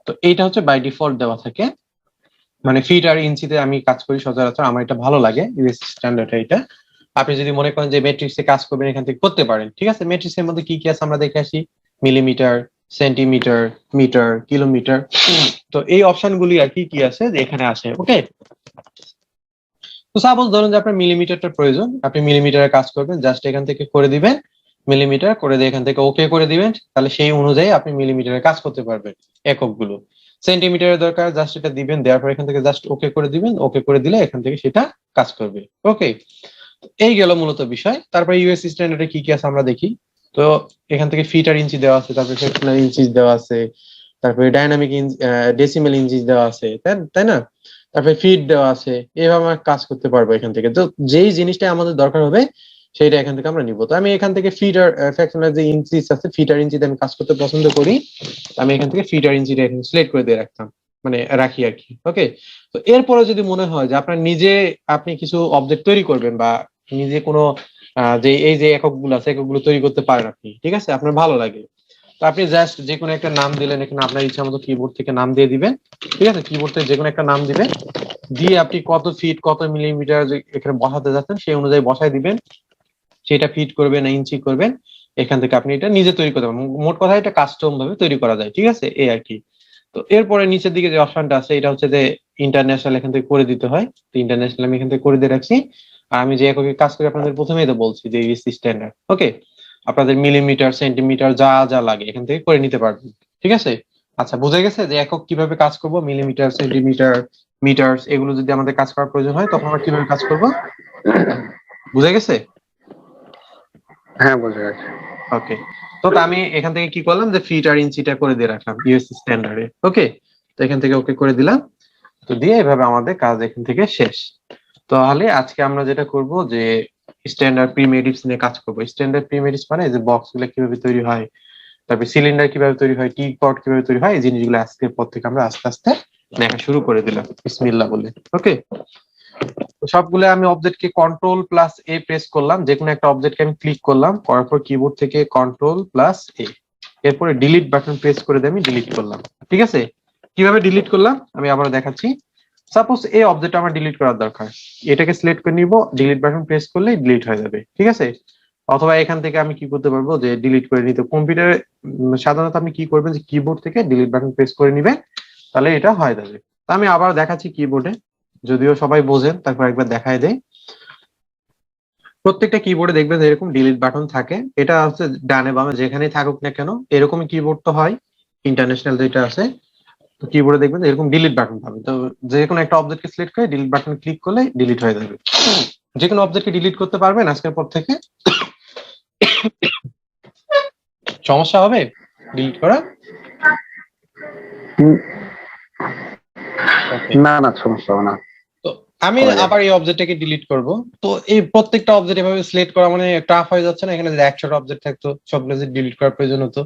তো এইটা হচ্ছে বাই ডিফল্ট দেওয়া থাকে, মানে ফিট আর ইঞ্চিতে আমি কাজ করি সচরাচর, আমার এটা ভালো লাগে ইউএস স্ট্যান্ডার্ড এটা। আপনি যদি মনে করেন যে ম্যাট্রিক্সে কাজ করবেন, এখান থেকে করতে পারেন। ঠিক আছে, ম্যাট্রিক্সের মধ্যে কি কি আছে আমরা দেখে আসি, মিলিমিটার, সেন্টিমিটার, মিটার, কিলোমিটার। তো এই অপশন গুলি আর কি কি আছে যে এখানে আসে। ওকে, তো সাপোজ ধরুন যে আপনার মিলিমিটারটা প্রয়োজন, আপনি মিলিমিটারে কাজ করবেন, জাস্ট এখান থেকে করে দিবেন মিলিমিটার করে দিয়ে এখান থেকে ওকে করে দিবেন, তাহলে সেই অনুযায়ী আপনি মিলিমিটারে কাজ করতে পারবেন একক গুলো। সেন্টিমিটারের দরকার, জাস্ট এটা দিবেন, দেওয়ার পর এখান থেকে জাস্ট ওকে করে দিবেন, ওকে করে দিলে এখান থেকে সেটা কাজ করবে। ওকে, এই গেল মূলত বিষয়। তারপরে ইউএস স্ট্যান্ডার্ডে কি কি আছে আমরা দেখি। তো এখান থেকে ফিট আর ইঞ্চি দেওয়া আছে, তারপরে সেকশনাল ইঞ্চিস দেওয়া আছে, তারপরে ডাইনামিক ডেসিমেল ইঞ্চিস দেওয়া আছে, তাই তাই না। তারপরে ফিট দেওয়া আছে, এইভাবে আমরা কাজ করতে পারবো এখান থেকে। তো যেই জিনিসটা আমাদের দরকার হবে সেইটা এখান থেকে আমরা নিব। তো আমি এখান থেকে ফিট আর ফ্র্যাকশনাল যে ইঞ্চিস আছে, ফিট আর ইঞ্চিতে আমি কাজ করতে পছন্দ করি। আমি এখান থেকে ফিট আর ইঞ্চিটা এখানে সিলেক্ট করে দিয়ে রাখতাম, মানে রাখি আর কি। ওকে, তো এরপরে যদি মনে হয় যে আপনার নিজে আপনি কিছু অবজেক্ট তৈরি করবেন বা নিজে কোনো যে এই যে একক গুলো আছে, একক গুলো তৈরি করতে পারেন আপনি, ঠিক আছে, আপনার ভালো লাগে, তো আপনি জাস্ট যে কোনো একটা নাম দিলেন, এখানে আপনার ইচ্ছা মতো কিবোর্ড থেকে নাম দিয়ে দিবেন। ঠিক আছে, কিবোর্ড থেকে যে কোনো একটা নাম দিবেন, দিয়ে আপনি কত ফিট কত মিলিমিটার এখানে বসাতে যাচ্ছেন সেই অনুযায়ী বসাই দিবেন, সেটা ফিট করবেন না ইঞ্চি করবেন, এখান থেকে আপনি এটা নিজে তৈরি করতে পারবেন। মোট কথা এটা কাস্টম ভাবে তৈরি করা যায়। ঠিক আছে, এই আর কি। তো এরপরে নিচের দিকে যে অপশনটা আছে এটা হচ্ছে যে ইন্টারন্যাশনাল, এখান থেকে করে দিতে হয়। তো ইন্টারন্যাশনাল আমি এখান থেকে করে দিয়ে রাখছি। আর আমি যে এককে কাজ করি আপনাদের প্রথমেই তো বলছি যে ইউএস স্ট্যান্ডার্ড। ওকে, আপনাদের মিলিমিটার সেন্টিমিটার যা যা লাগে এখান থেকে করে নিতে পারবেন। ঠিক আছে, আচ্ছা, বুঝে গেছে যে একক কিভাবে কাজ করব, মিলিমিটার সেন্টিমিটার মিটার এগুলো যদি আমাদের কাজ করার প্রয়োজন হয় তখন আমরা কিভাবে কাজ করব, বুঝে গেছে। হ্যাঁ, বুঝে গেছি। ওকে, তো আমি এখান থেকে কি করলাম, যে ফিট আর ইঞ্চিটা করে দিয়ে রাখলাম ইউএস স্ট্যান্ডার্ডে। ওকে, তো এখান থেকে ওকে করে দিলাম। তো দিয়ে এভাবে আমাদের কাজ এখান থেকে শেষ। তাহলে আজকে আমরা যেটা করব যে স্ট্যান্ডার্ড প্রিমেটিভস নিয়ে কাজ করব। স্ট্যান্ডার্ড প্রিমেটিভস মানে যে বক্স গুলো কিভাবে তৈরি হয়, তারপর সিলিন্ডার কিভাবে তৈরি হয়, টি পট কিভাবে তৈরি হয়, এই জিনিসগুলো আজকের পর থেকে আমরা আস্তে আস্তে দেখা শুরু করে দিলাম বিসমিল্লাহ বলে। ওকে, তো সবগুলো আমি অবজেক্টকে কন্ট্রোল প্লাস এ প্রেস করলাম, যে কোনো একটা অবজেক্টকে আমি ক্লিক করলাম, করার পর কিবোর্ড থেকে কন্ট্রোল প্লাস এ, এরপরে ডিলিট বাটন প্রেস করে দিয়ে আমি ডিলিট করলাম। ঠিক আছে, কিভাবে ডিলিট করলাম আমি আবার দেখাচ্ছি। সাপোজ এই অবজেক্ট আমার ডিলিট করার দরকার, এটাকে সিলেক্ট করে নিব, ডিলিট বাটন প্রেস করলেই ডিলিট হয়ে যাবে। ঠিক আছে, অথবা এখান থেকে আমি কি করতে পারবো, যে ডিলিট করে নিতে কম্পিউটারে সাধারণত আপনি কি করবেন, যে কিবোর্ড থেকে ডিলিট বাটন প্রেস করে নিবেন, তাহলে এটা হয়ে যাবে। তো আমি আবার দেখাচ্ছি কিবোর্ডে, যদিও সবাই বোঝেন তারপর একবার দেখায় দেয়। প্রত্যেকটা কিবোর্ডে দেখবেন এরকম ডিলিট বাটন থাকে, এটা হচ্ছে ডানে বামে যেখানেই থাকুক না কেন এরকমই কিবোর্ড তো হয়, ইন্টারন্যাশনাল যেটা আছে। তো কিবোর্ডে দেখবেন যে এরকম ডিলিট বাটন পাবে। তো যে কোনো একটা অবজেক্টকে সিলেক্ট করে ডিলিট বাটনে ক্লিক করলে ডিলিট হয়ে যাবে। যে কোনো অবজেক্টকে ডিলিট করতে পারবেন আজকের পর থেকে? সমস্যা হবে ডিলিট করা? হুম, ওকে। না না, সমস্যা হবে না, তো আমি করা যাবে। আবার এই অবজেক্টটাকে ডিলিট করব। তো এই প্রত্যেকটা অবজেক্ট এভাবে সিলেক্ট করা মানে টাফ হয়ে যাচ্ছে না? এখানে যদি 100টা অবজেক্ট থাকতো সবগুলো যদি ডিলিট করার প্রয়োজন হতো,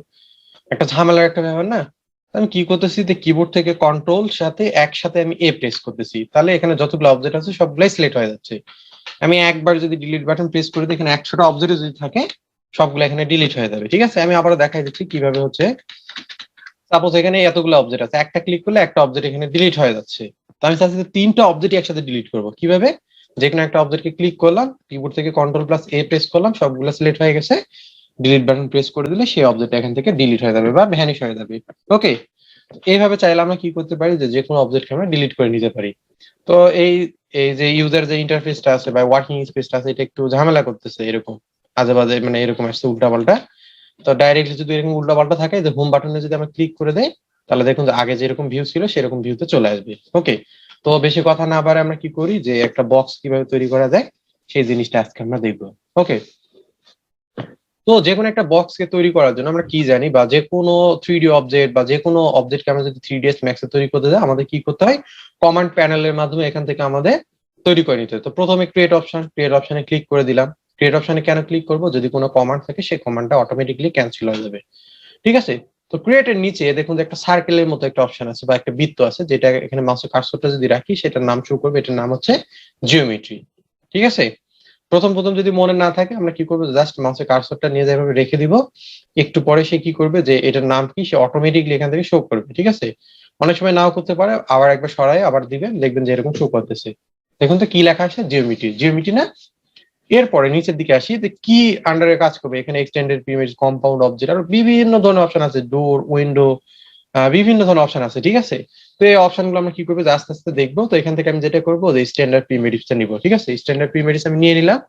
একটা ঝামেলার একটা ব্যাপার না? তো আমি কি করতেছি যে কিবোর্ড থেকে কন্ট্রোল সাথে একসাথে আমি এ প্রেস করতেছি, তাহলে এখানে যতগুলো অবজেক্ট আছে সবগুলাই সিলেক্ট হয়ে যাচ্ছে। আমি একবার যদি ডিলিট বাটন প্রেস করে দিই, এখানে 100টা অবজেক্ট যদি থাকে সবগুলো এখানে ডিলিট হয়ে যাবে। ঠিক আছে, আমি আবারও দেখাই দিচ্ছি কিভাবে হচ্ছে। সাপোজ এখানে এতগুলো অবজেক্ট আছে, একটা ক্লিক করলে একটা অবজেক্ট এখানে ডিলিট হয়ে যাচ্ছে। তো আমি চাচ্ছি যে 3টা অবজেক্ট একসাথে ডিলিট করবো। কিভাবে? যে কোনো একটা অবজেক্টকে ক্লিক করলাম, কিবোর্ড থেকে কন্ট্রোল প্লাস এ প্রেস করলাম, সবগুলো সিলেক্ট হয়ে গেছে। ডিলিট বাটন প্রেস করে দিলে সেই অবজেক্ট এখান থেকে ডিলিট হয়ে যাবে বা ভ্যানিশ হয়ে যাবে। ওকে, এইভাবে চাইলে আমরা কি করতে পারি, যে কোনো অবজেক্টকে আমরা ডিলিট করে নিতে পারি। তো এই এই যে ইউজার যে ইন্টারফেসটা আছে বা ওয়ার্কিং স্পেসটা আছে, এটা একটু ঝামেলা করতেছে, এরকম আজে বাজে মানে এরকম আসছে উল্টাপাল্টা। তো ডাইরেক্টলি যদি এরকম উল্টাপাল্টা থাকে, যে হোম বাটনে যদি আমরা ক্লিক করে দেই, তাহলে দেখুন যে আগে যেরকম ভিউ ছিল সেরকম ভিউতে চলে আসবে। ওকে, তো বেশি কথা না বাড়ে আমরা কি করি, যে একটা বক্স কিভাবে তৈরি করা যায় সেই জিনিসটা আজকে আমরা দেখবো। ওকে, তো যে কোনো একটা বক্স কে তৈরি করার জন্য আমরা কি জানি, বা যে কোনো 3D অবজেক্ট বা যে কোনো অবজেক্টকে আমরা যদি 3ds ম্যাক্সে তৈরি করতে যাই, আমাদের কি করতে হয়, কমান্ড প্যানেলের মাধ্যমে এখান থেকে আমাদের তৈরি করে নিতে হয়। তো প্রথমে ক্রিয়েট অপশনে ক্লিক করে দিলাম। ক্রিয়েট অপশনে কেন ক্লিক করব, যদি কোনো কমান্ড থাকে সেই কমান্ডটা অটোমেটিক্যালি ক্যান্সেল হয়ে যাবে। ঠিক আছে, তো ক্রিয়েটের নিচে দেখুন যে একটা সার্কেলের মতো একটা অপশন আছে বা একটা বৃত্ত আছে, যেটা এখানে মাউসের কার্সরটা যদি রাখি সেটার নাম শো করবে, এটার নাম হচ্ছে জিওমেট্রি। ঠিক আছে, প্রথম প্রথম যদি মনে না থাকে আমরা কি করবো, জাস্ট মাউসের কার্সরটা নিয়ে যাই এভাবে রেখে দিব। একটু পরে সে কি করবে, যে এটার নাম কি সে অটোমেটিকলি এখান থেকে শো করবে। ঠিক আছে, অনেক সময় নাও করতে পারে, আবার একবার সরাই আবার দিবেন, দেখবেন যে এরকম শো করতেছে। দেখুন তো কি লেখা আছে, জিওমেট্রি। জিওমেট্রি না? এরপরে নিচের দিকে আসি, যে কি আন্ডারে কাজ করবে, এখানে এক্সটেন্ডেড ইমেজ, কম্পাউন্ড অবজেক্ট, আর বিভিন্ন ধরনের অপশন আছে, ডোর, উইন্ডো, বিভিন্ন ধরনের অপশন আছে। ঠিক আছে, তো এই অপশন গুলো আমরা কি করবো, যে আস্তে আস্তে দেখবো। তো এখান থেকে আমি যেটা করবো, যে স্ট্যান্ডার্ড প্রিমেটিভসটা নিবো। ঠিক আছে, স্ট্যান্ডার্ড প্রিমেটিভস আমি নিয়ে নিলাম।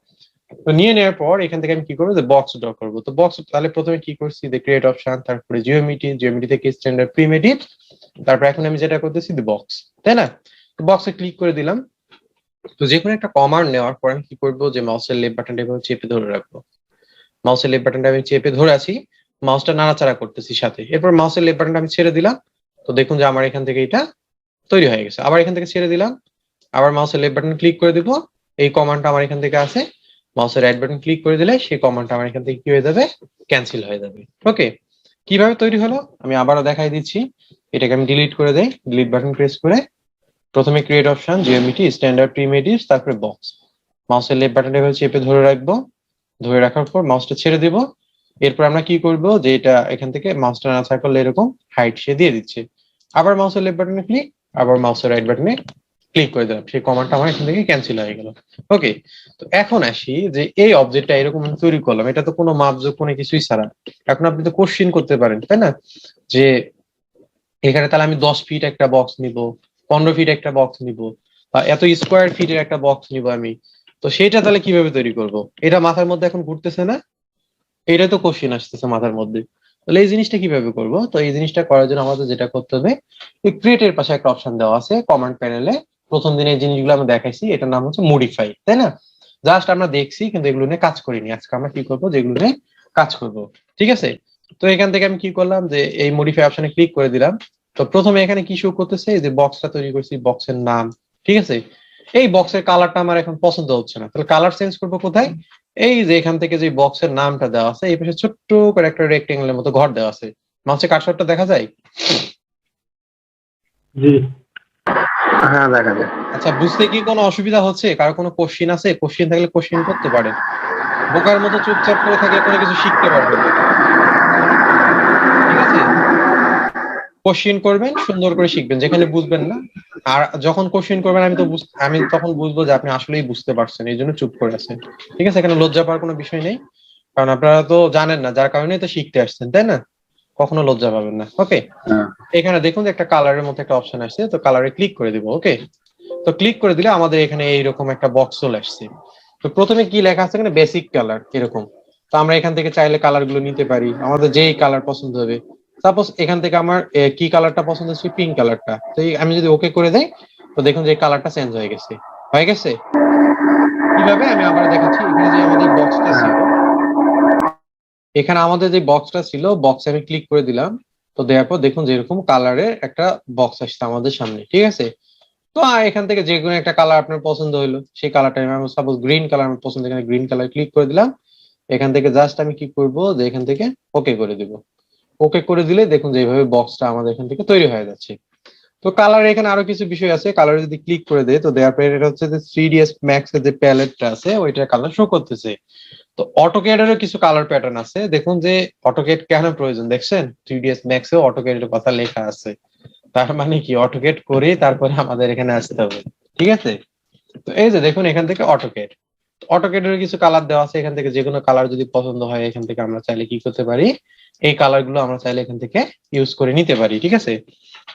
তো নিয়ে নেওয়ার পর এখান থেকে আমি কি করবো, যে বক্স ড্র করবো। তো বক্স তাহলে প্রথমে কি করছি, যে ক্রিয়েট অপশন, তারপরে জিওমেট্রি, জিওমেট্রি থেকে স্ট্যান্ডার্ড প্রিমেটিভ, তারপর এখন আমি যেটা করতেছি দি বক্স, তাই না? তো বক্সে ক্লিক করে দিলাম। তো যে কোনো একটা কমান্ড নেওয়ার পর আমি কি করবো, যে মাউসের লেফট বাটনটা এভাবে চেপে ধরে রাখবো। মাউসের লেফট বাটনটা আমি চেপে ধরে আছি, মাউসটা নাড়াচাড়া করতেছি সাথে। এরপর মাউসের লেফট বাটনটা আমি ছেড়ে দিলাম। তো দেখুন যে আমার এখান থেকে এটা তৈরি হয়ে গেছে। আবার এখান থেকে ছেড়ে দিলাম, আবার মাউসের লেফট বাটন ক্লিক করে দিব, এই কমান্ডটা আমার এখান থেকে আছে। মাউসের রাইট বাটন ক্লিক করে দিলে সেই কমান্ডটা আমার এখান থেকে কি হয়ে যাবে, ক্যান্সেল হয়ে যাবে। ওকে, কিভাবে তৈরি হলো আমি আবারও দেখাই দিচ্ছি। এটাকে আমি ডিলিট করে দেই, ডিলিট বাটন প্রেস করে প্রথমে ক্রিয়েট অপশন, জিওমেট্রি, স্ট্যান্ডার্ড প্রিমেটিভস, তারপরে বক্স। মাউসের লেফট বাটনটা এভাবে চেপে ধরে রাখবো, ধরে রাখার পর মাউসটা ছেড়ে দিব। এরপর আমরা কি করব, যে এটা এখান থেকে মাউসটা নাড়াচাড়া করলে এরকম হাইট সে দিয়ে দিচ্ছে। আবার মাউসের লেফট বাটনে ক্লিক, আবার মাউসের রাইট বাটনে ক্লিক করে দিলাম, সেই কমান্ডটা আমার এখান থেকে ক্যান্সেল হয়ে গেল। ওকে, তো এখন আসি, যে এই অবজেক্টটা এরকম আমি তৈরি করলাম, এটা তো কোনো মাপজোক কোনো কিছুই ছাড়া। এখন আপনি তো কোশ্চিন করতে পারেন, তাই না, যে এখানে তাহলে আমি 10 ফিট একটা বক্স নিব, 15 ফিট একটা বক্স নিব, বা এত স্কোয়ার ফিটের একটা বক্স নিব আমি। তো সেটা তাহলে কিভাবে তৈরি করব, এটা মাথার মধ্যে এখন ঘুরতেছে না? এটা তো কোশ্চিন আসতেছে মাথার মধ্যে। তাহলে এই জিনিসটা কিভাবে করব, তো এই জিনিসটা করার জন্য আমাদের যেটা করতে হবে, ক্রিয়েটের পাশে একটা অপশন দেওয়া আছে কমান্ড প্যানেলে। প্রথম দিনে এই জিনিসগুলো আমরা দেখাইছি, এটার নাম হচ্ছে মডিফাই, তাই না? জাস্ট আমরা দেখছি কিন্তু এগুলো নিয়ে কাজ করিনি। আজকে আমরা কি করবো, যেগুলো নিয়ে কাজ করব। ঠিক আছে, তো এখান থেকে আমি কি করলাম, যে এই মডিফাই অপশনে ক্লিক করে দিলাম। তো প্রথমে এখানে কি শো করতেছে, এই যে বক্সটা তৈরি করছি, বক্সের নাম। ঠিক আছে, এই বক্সের কালারটা আমার এখন পছন্দ হচ্ছে না, তাহলে কালার চেঞ্জ করবো কোথায়, এই যে এখান থেকে যে বক্সের নামটা দেওয়া আছে, এই পাশে ছোট্ট করে একটা রেক্টেঙ্গেলের মতো ঘর দেওয়া আছে। মাউসে কার্সরটা দেখা যায়? জি। হ্যাঁ, দেখা যায়। আচ্ছা, বুঝতে কি কোনো অসুবিধা হচ্ছে? কারো কোনো কোশ্চিন আছে? কোশ্চিন থাকলে কোশ্চিন করতে পারেন। বোকার মতো চুপচাপ করে থাকলে কোনো কিছু শিখতে পারবেন না। ঠিক আছে, কোশ্চিন করবেন, সুন্দর করে শিখবেন, যেখানে বুঝবেন না। আর যখন কোশ্চিন করবেন আমি তখন বুঝবো যে আপনি আসলেই বুঝতে পারছেন, এই জন্য চুপ করে আছেন। ঠিক আছে, এখানে লজ্জা পাওয়ার কোনো বিষয় নেই, কারণ আপনারা তো জানেন না, যার কারণে তো শিখতে আসছেন, তাই না? কখনো লজ্জা পাবেন না। ওকে, হ্যাঁ। এখানে দেখুন যে একটা কালারের মতো একটা অপশন আসছে, তো কালারে ক্লিক করে দিব। ওকে, তো ক্লিক করে দিলে আমাদের এখানে এইরকম একটা বক্স চলে আসছে। তো প্রথমে কি লেখা আছে এখানে, বেসিক কালার এরকম। তো আমরা এখান থেকে চাইলে কালার গুলো নিতে পারি, আমাদের যেই কালার পছন্দ হবে। সাপোজ এখান থেকে আমার কি কালারটা পছন্দ হচ্ছে, পিঙ্ক কালারটা, তো আমি যদি ওকে করে দেই, তো দেখুন যে কালারটা চেঞ্জ হয়ে গেছে। হয়ে গেছে। কিভাবে আমি আবার দেখাচ্ছি, এখানে যে আমাদের বক্সটা হ্যাঁ ছিল, এখানে আমাদের যে বক্সটা ছিল, বক্সে আমি ক্লিক করে দিলাম। তো দেওয়ার পর দেখুন যে এরকম কালারের একটা বক্স আসছে আমাদের সামনে, ঠিক আছে। তো এখান থেকে যে কোনো একটা কালার আপনার পছন্দ হলো, সেই কালারটা আমি সাপোজ গ্রিন কালার আমার পছন্দ, এখানে গ্রিন কালার ক্লিক করে দিলাম। এখান থেকে জাস্ট আমি কি করব, যে এখান থেকে ওকে করে দিব। ওকে করে দিলে দেখুন যে এইভাবে বক্সটা আমাদের এখান থেকে তৈরি হয়ে যাচ্ছে। তো কালার এখানে আরো কিছু বিষয় আছে, কালার যদি ক্লিক করে দেয়, তো দেওয়ার পরে এটা হচ্ছে যে 3ds max এর যে প্যালেটটা আছে ওইটার কালার শো করতেছে। তো অটোক্যাডেরও কিছু কালার প্যাটার্ন আছে, দেখুন যে অটোক্যাড কেন প্রয়োজন দেখছেন, 3ds max এ অটোক্যাডের কথা লেখা আছে। তার মানে কি, অটোক্যাড করে তারপরে আমাদের এখানে আসতে হবে, ঠিক আছে। তো এই যে দেখুন এখান থেকে অটোক্যাড, অটোক্যাডের কিছু কালার দেওয়া আছে, এখান থেকে যে কোনো কালার যদি পছন্দ হয় এখান থেকে আমরা চাইলে কি করতে পারি, এই কালার গুলো আমরা চাইলে এখান থেকে ইউজ করে নিতে পারি, ঠিক আছে।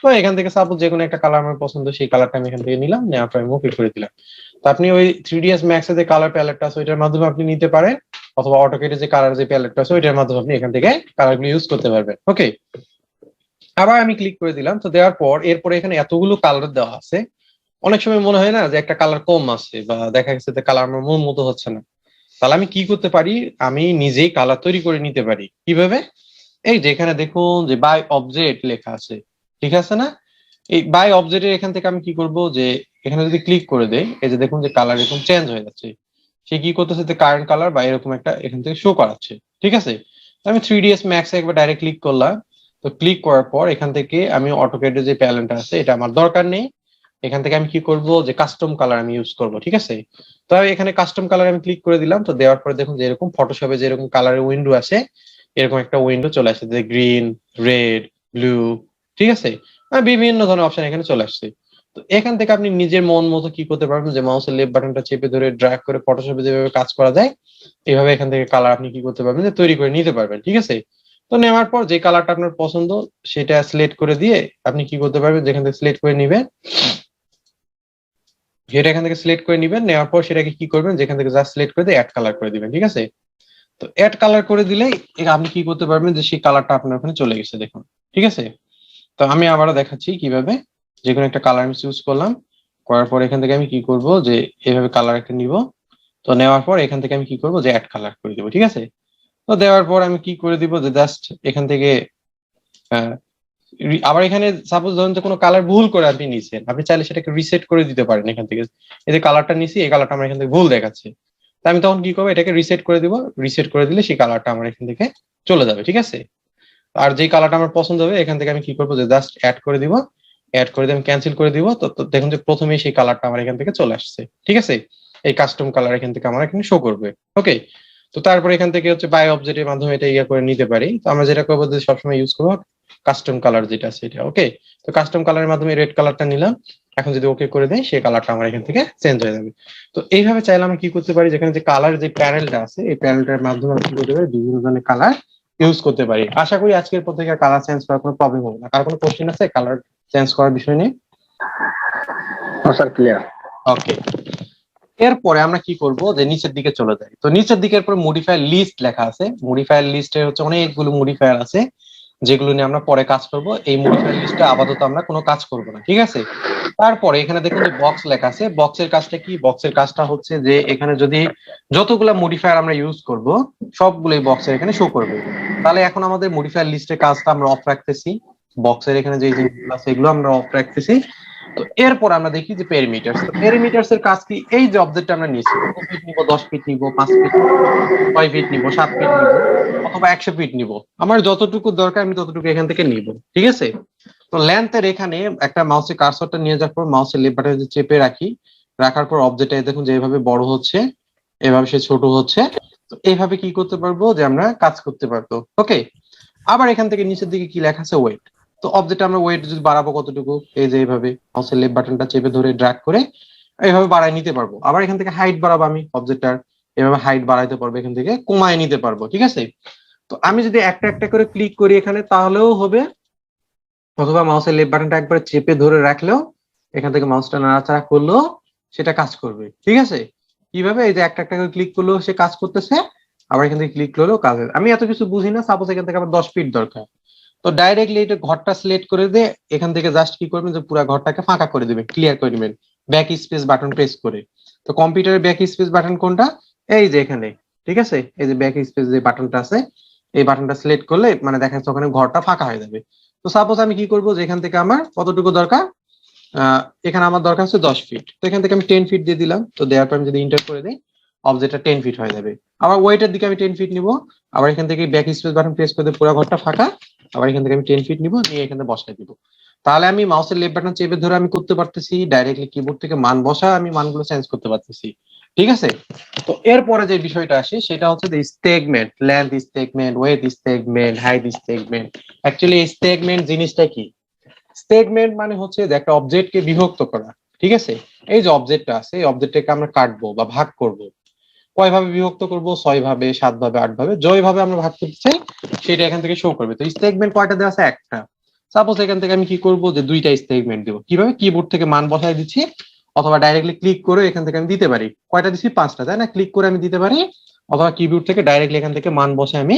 তো এখান থেকে সাপোজ যে কোনো একটা কালার আমার পছন্দ, সেই কালারটা আমি এখান থেকে নিলাম, নেওয়ার পর আমি ওকে করে দিলাম। তো আপনি ওই 3ds max এর যে কালার প্যালেটটা আছে ওইটার মাধ্যমে আপনি নিতে পারেন, অথবা অটোক্যাডের যে কালার যে প্যালেটটা আছে ওইটার মাধ্যমে আপনি এখান থেকে কালার গুলো ইউজ করতে পারবেন। ওকে, আবার আমি ক্লিক করে দিলাম। তো দেওয়ার পর এরপরে এখানে এতগুলো কালার দেওয়া আছে, অনেক সময় মনে হয় না যে একটা কালার কম আছে, বা দেখা গেছে যে কালার আমার মন মতো হচ্ছে না। তাহলে আমি কি করতে পারি, আমি নিজেই কালার তৈরি করে নিতে পারি। কিভাবে, এই যে এখানে দেখুন যে বাই অবজেক্ট লেখা আছে, ঠিক আছে না। এই বাই অবজেক্টের এখান থেকে আমি কি করব, যে এখানে যদি ক্লিক করে দেই, এই যে দেখুন যে কালার এরকম চেঞ্জ হয়ে যাচ্ছে। সে কি করতেছে, যে কারেন্ট কালার বা এরকম একটা এখান থেকে শো করাচ্ছে, ঠিক আছে। তো আমি 3ds max এ একবার ডাইরেক্ট ক্লিক করলাম। তো ক্লিক করার পর এখান থেকে আমি অটোক্যাডের যে প্যালেটটা আছে এটা আমার দরকার নেই। এখান থেকে আমি কি করব, যে কাস্টম কালার আমি ইউজ করব, ঠিক আছে। তো এখানে কাস্টম কালার আমি ক্লিক করে দিলাম। তো দেওয়ার পরে দেখুন যে এরকম ফটোশপে যেরকম কালারের উইন্ডো আসে, এরকম একটা উইন্ডো চলে আসছে, যে গ্রিন, রেড, ব্লু, ঠিক আছে। বিভিন্ন ধরনের অপশন এখানে চলে আসছে। তো এখান থেকে আপনি নিজের মন মতো কি করতে পারবেন, যে মাউসের লেফট বাটনটা চেপে ধরে ড্র্যাগ করে ফটোশপে যেভাবে কাজ করা যায়, এইভাবে এখান থেকে কালার আপনি কি করতে পারবেন, যে তৈরি করে নিতে পারবেন, ঠিক আছে। তো নেওয়ার পর যে কালারটা আপনার পছন্দ সেটা সিলেক্ট করে দিয়ে আপনি কি করতে পারবেন, যেখান থেকে সিলেক্ট করে নিবেন, সেটা এখান থেকে সিলেক্ট করে নিবেন। নেওয়ার পর সেটাকে কি করবেন, যেখান থেকে জাস্ট সিলেক্ট করে দিয়ে অ্যাড কালার করে দিবেন, ঠিক আছে। তো অ্যাড কালার করে দিলেই আপনি কি করতে পারবেন, যে সেই কালারটা আপনার ওখানে চলে গেছে, দেখুন, ঠিক আছে। তো আমি আবারও দেখাচ্ছি কিভাবে, যে কোনো একটা কালার আমি চুজ করলাম, করার পর এখান থেকে আমি কি করব, যে এভাবে কালার একটা নিব। তো নেওয়ার পর এখান থেকে আমি কি করব, যে অ্যাড কালার করে দিব, ঠিক আছে। তো দেওয়ার পর আমি কি করে দিব, যে জাস্ট এখান থেকে আহ, আবার এখানে সাপোজ ধরুন যে কোনো কালার ভুল করে আপনি নিছেন, আপনি চাইলে সেটাকে রিসেট করে দিতে পারেন এখান থেকে। এই যে কালারটা নিছি, এই কালারটা আমার এখান থেকে ভুল দেখাচ্ছে, তো আমি তখন কি করবো, এটাকে রিসেট করে দিব। রিসেট করে দিলে সেই কালারটা আমার এখান থেকে চলে যাবে, ঠিক আছে। আর যে কালারটা আমার পছন্দ হবে এখান থেকে আমি কি করবো, যে জাস্ট অ্যাড করে দিব। অ্যাড করে দিয়ে আমি ক্যান্সেল করে দিব। তো দেখুন যে প্রথমেই সেই কালারটা আমার এখান থেকে চলে আসছে, ঠিক আছে। এই কাস্টম কালার এখান থেকে আমার এখানে শো করবে। ওকে, তো তারপর এখান থেকে হচ্ছে বাই অবজেক্টের মাধ্যমে এটা ইয়ে করে নিতে পারি। তো আমরা যেটা করবো, যে সবসময় ইউজ করবো কাস্টম কালার যেটা সেটা। ওকে, তো কাস্টম কালারের মাধ্যমে রেড কালারটা নিলাম। এখন যদি ওকে করে দেয়, সেই কালারটা আমার এখান থেকে চেঞ্জ হয়ে যাবে। তো এইভাবে চাইলে আমি কি করতে পারি, যেখানে যে কালার যে প্যানেলটা আছে এই প্যানেলটার মাধ্যমে আমি কি করতে পারি, বিভিন্ন ধরনের কালার ইউজ করতে পারি। আশা করি আজকের পর থেকে কালার চেঞ্জ করার কোনো প্রবলেম হবে না। কার কোনো কোশ্চেন আছে কালার চেঞ্জ করার বিষয় নিয়ে? Sir clear. ওকে, এরপরে আমরা কি করব, যে নিচের দিকে চলে যাই। তো নিচের দিকের পরে মডিফায়ার লিস্ট লেখা আছে। মডিফায়ার লিস্টে হচ্ছে অনেকগুলো মডিফায়ার আছে, যেগুলো নিয়ে আমরা পরে কাজ করব। এই মডিফায়ার লিস্টে আপাতত আমরা কোনো কাজ করব না, ঠিক আছে। তারপরে এখানে দেখুন যে বক্স লেখা আছে। বক্সের কাজটা কি, বক্সের কাজটা হচ্ছে যে এখানে যদি যতগুলা মডিফায়ার আমরা ইউজ করব সবগুলোই বক্সের এখানে শো করবে। তাহলে এখন আমাদের মডিফায়ার লিস্টের কাজটা আমরা অফ রাখতেছি, বক্সের এখানে যে জিনিসগুলো আছে এগুলো আমরা অফ রাখতেছি। তো এরপর আমরা দেখি যে পেরিমিটার্স। তো পেরিমিটার্স এর কাজ কি, এই যে অবজেক্ট আমরা নিয়েছি, কত ফিট নিব, 10 ফিট নিব, 5 ফিট নিব, 6 ফিট নিব, 7 ফিট নিব, অথবা 100 ফিট নিব, আমার যতটুকু দরকার আমি ততটুকু এখান থেকে নিব, ঠিক আছে। তো লেন্থের এখানে একটা মাউসের কার্সরটা নিয়ে যাওয়ার পর মাউসের লেফট বাটনে চেপে রাখি, রাখার পর অবজেক্টটা দেখুন যে এভাবে বড় হচ্ছে, এভাবে সে ছোট হচ্ছে। তো এইভাবে কি করতে পারবো, যে আমরা কাজ করতে পারবো। ওকে, আবার এখান থেকে নিচের দিকে কি লেখা আছে, ওয়েট। তো অবজেক্ট আমরা ওয়েট যদি বাড়াবো কতটুকু, এই যে এইভাবে মাউসের লেফট বাটনটা চেপে ধরে ড্র্যাগ করে এইভাবে বাড়ায় নিতে পারবো। আবার এখান থেকে হাইট বাড়াবো, আমি অবজেক্টটার এভাবে হাইট বাড়াইতে পারবো, এখান থেকে কমায় নিতে পারবো, ঠিক আছে। তো আমি যদি একটা একটা করে ক্লিক করি এখানে তাহলেও হবে, অথবা মাউসের লেফট বাটনটা একবার চেপে ধরে রাখলেও, এখান থেকে মাউসটা নাড়াচাড়া করলেও সেটা কাজ করবে, ঠিক আছে। কিভাবে, এই যে একটা একটা করে ক্লিক করলেও সে কাজ করতেছে, আবার এখান থেকে ক্লিক করলেও কাজ হবে। আমি এত কিছু বুঝি না, সাপোজ এখান থেকে আমার 10 ফিট দরকার, তো ডাইরেক্টলি এটা ঘরটা সিলেক্ট করে দিয়ে এখান থেকে জাস্ট কি করবেন যে পুরো ঘরটাকে ফাঁকা করে দিবেন, ক্লিয়ার করে দিবেন ব্যাক স্পেস বাটন প্রেস করে। তো কম্পিউটারের ব্যাক স্পেস বাটন কোনটা? এই যে এখানে, ঠিক আছে, এই যে ব্যাক স্পেস যে বাটনটা আছে এই বাটনটা সিলেক্ট করলে মানে দেখা যাচ্ছে ওখানে ঘরটা ফাঁকা হয়ে যাবে। তো সাপোজ আমি কি করবো যে এখান থেকে আমার কতটুকু দরকার, এখানে আমার দরকার হচ্ছে 10 ফিট, তো এখান থেকে আমি 10 ফিট দিয়ে দিলাম। তো দেওয়ার পর আমি যদি ইন্টার করে দিই অবজেক্টটা 10 ফিট হয়ে যাবে। আবার ওয়েটের দিকে আমি 10 ফিট নিবো, আবার এখান থেকে ব্যাক স্পেস বাটন প্রেস করে পুরো ঘরটা ফাঁকা, আবার এখান থেকে আমি 10 ফিট নিবো, নিয়ে এখানে বসাই দিব। তাহলে আমি মাউসের লেফট বাটন চেপে ধরে আমি করতে পারতেছি ডাইরেক্টলি কিবোর্ড থেকে মান বসা, আমি মানগুলো চেঞ্জ করতে পারতেছি, ঠিক আছে। তো এরপরে যে বিষয়টা আসে সেটা হচ্ছে স্টেগমেন্ট, লেন্থ স্টেগমেন্ট, ওয়েট স্টেগমেন্ট, হাইট স্টেগমেন্ট। অ্যাকচুয়ালি স্টেগমেন্ট জিনিসটা কি? স্টেগমেন্ট মানে হচ্ছে যে একটা অবজেক্টকে বিভক্ত করা, ঠিক আছে। এই যে অবজেক্টটা আছে এই অবজেক্টটাকে আমরা কাটবো বা ভাগ করব। কয় ভাবে বিভক্ত করব? 6 ভাবে, 7 ভাবে, 8 ভাবে, যেভাবে আমরা ভাগ করতে চাই সেটা এখান থেকে শো করবে। তো স্টেগমেন্ট কয়টা দেওয়া আছে? একটা। সাপোজ এখান থেকে আমি কি করব যে দুইটা স্টেগমেন্ট দেবো। কিভাবে? কিবোর্ড থেকে মান বসায় দিচ্ছি, অথবা ডাইরেক্টলি ক্লিক করে এখান থেকে আমি দিতে পারি। কয়টা দিচ্ছি? 5টা, তাই না? ক্লিক করে আমি দিতে পারি, অথবা কিবোর্ড থেকে ডাইরেক্টলি এখান থেকে মান বসে আমি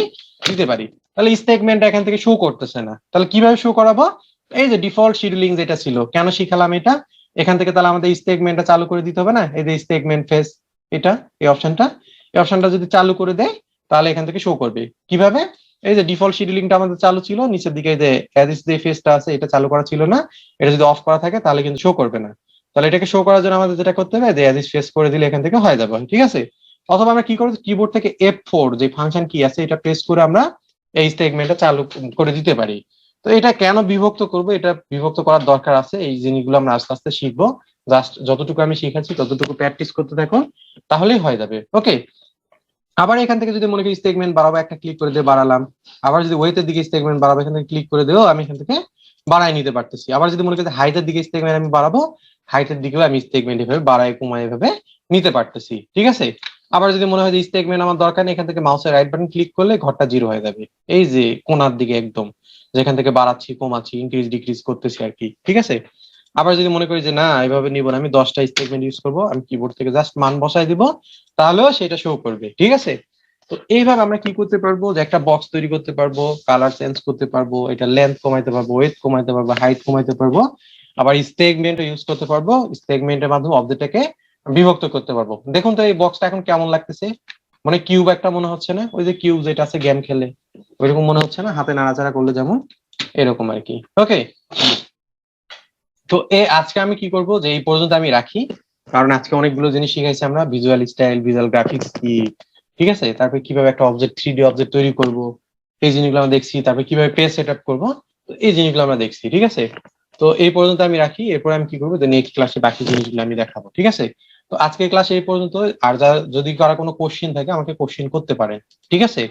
দিতে পারি। তাহলে স্টেগমেন্ট এখান থেকে শো করতেছে না, তাহলে কিভাবে শো করাবো? এই যে ডিফল্ট শিডিউলিং যেটা ছিল, কেন শিখালাম এটা? এখান থেকে তাহলে আমাদের স্টেগমেন্টটা চালু করে দিতে হবে না? এই যে স্টেগমেন্ট ফেস, এটা এই অপশনটা, এই অপশনটা যদি চালু করে দেয় তাহলে এখান থেকে শো করবে। কিভাবে? এই যে ডিফল্ট শিডিউলিংটা আমাদের চালু ছিল, নিচের দিকে যে অ্যাজ যে ফেসটা আছে এটা চালু করা ছিল না, এটা যদি অফ করা থাকে তাহলে কিন্তু শো করবে না। তাহলে এটাকে শো করার জন্য আমাদের যেটা করতে হবে যে অ্যাজ ফেস করে দিলে এখান থেকে হয়ে যাবে, ঠিক আছে। অথবা আমরা কি করব, কিবোর্ড থেকে F4 যে ফাংশন কি আছে এটা প্রেস করে আমরা এই স্টেগমেন্টটা চালু করে দিতে পারি। তো এটা কেন বিভক্ত করব, এটা বিভক্ত করার দরকার আছে, এই জিনিসগুলো আমরা আস্তে আস্তে শিখবো। জাস্ট যতটুকু আমি শিখাচ্ছি ততটুকু প্র্যাকটিস করতে থাকুন, তাহলেই হয়ে যাবে, ওকে। আবার এখান থেকে যদি মনে করি স্টেগমেন্ট বাড়াবো, একটা ক্লিক করে দিয়ে বাড়ালাম। আবার যদি ওয়েটের দিকে স্টেগমেন্ট বাড়াবো, এখান থেকে ক্লিক করে দিয়েও আমি এখান থেকে বাড়াই নিতে পারতেছি। আবার যদি মনে করি হাইটের দিকে স্টেগমেন্ট আমি বাড়াবো, হাইটের দিকেও আমি স্টেগমেন্ট এভাবে বাড়াই কমাই এভাবে নিতে পারতেছি, ঠিক আছে। আবার যদি মনে হয় যে স্টেগমেন্ট আমার দরকার নেই, এখান থেকে মাউসের রাইট বাটন ক্লিক করলে ঘরটা 0 হয়ে যাবে, এই যে কোনার দিকে একদম, যেখান থেকে বাড়াচ্ছি কমাচ্ছি ইনক্রিজ ডিক্রিজ করতেছি আর কি, ঠিক আছে। আবার যদি মনে করি যে না এভাবে নিব না, আমি 10টা স্টেটমেন্ট ইউজ করবো, আমি কিবোর্ড থেকে জাস্ট মান বসাই দিব, তাহলেও সেটা শো করবে, ঠিক আছে। তো এইভাবে আমরা কি করতে পারবো, যে একটা বক্স তৈরি করতে পারবো, কালার চেঞ্জ করতে পারবো, এটা লেন্থ কমাইতে পারবো, ওয়েট কমাইতে পারবো, হাইট কমাইতে পারবো। আবার স্টেটমেন্ট ইউজ করতে পারবো, স্টেটমেন্টের মাধ্যমে অবজেক্টটাকে বিভক্ত করতে পারবো। দেখুন তো এই বক্সটা এখন কেমন লাগতেছে, মানে কিউব একটা মনে হচ্ছে না? ওই যে কিউব যেটা আছে গেম খেলে ওইরকম মনে হচ্ছে না, হাতে নাড়াচাড়া করলে যেমন এরকম আর কি, ওকে। তো আজকে আমি কি করব যে এই পর্যন্ত আমি রাখি, কারণ আজকে অনেকগুলো জিনিস শিখাইছি আমরা, ভিজুয়াল স্টাইল, ভিজুয়াল গ্রাফিক্স কি, ঠিক আছে, তারপরে কিভাবে একটা অবজেক্ট 3D অবজেক্ট তৈরি করব এই জিনিসগুলো আমরা দেখছি, তারপরে কিভাবে পেজ সেট আপ করবো, তো এই জিনিসগুলো আমরা দেখছি, ঠিক আছে। তো এই পর্যন্ত আমি রাখি, এরপর আমি কি করবো যে নেক্সট ক্লাসে বাকি জিনিসগুলো আমি দেখাবো, ঠিক আছে। তো আজকের ক্লাসে এই পর্যন্ত, আর যদি কারো কোনো কোশ্চেন থাকে আমাকে কোশ্চেন করতে পারেন, ঠিক আছে।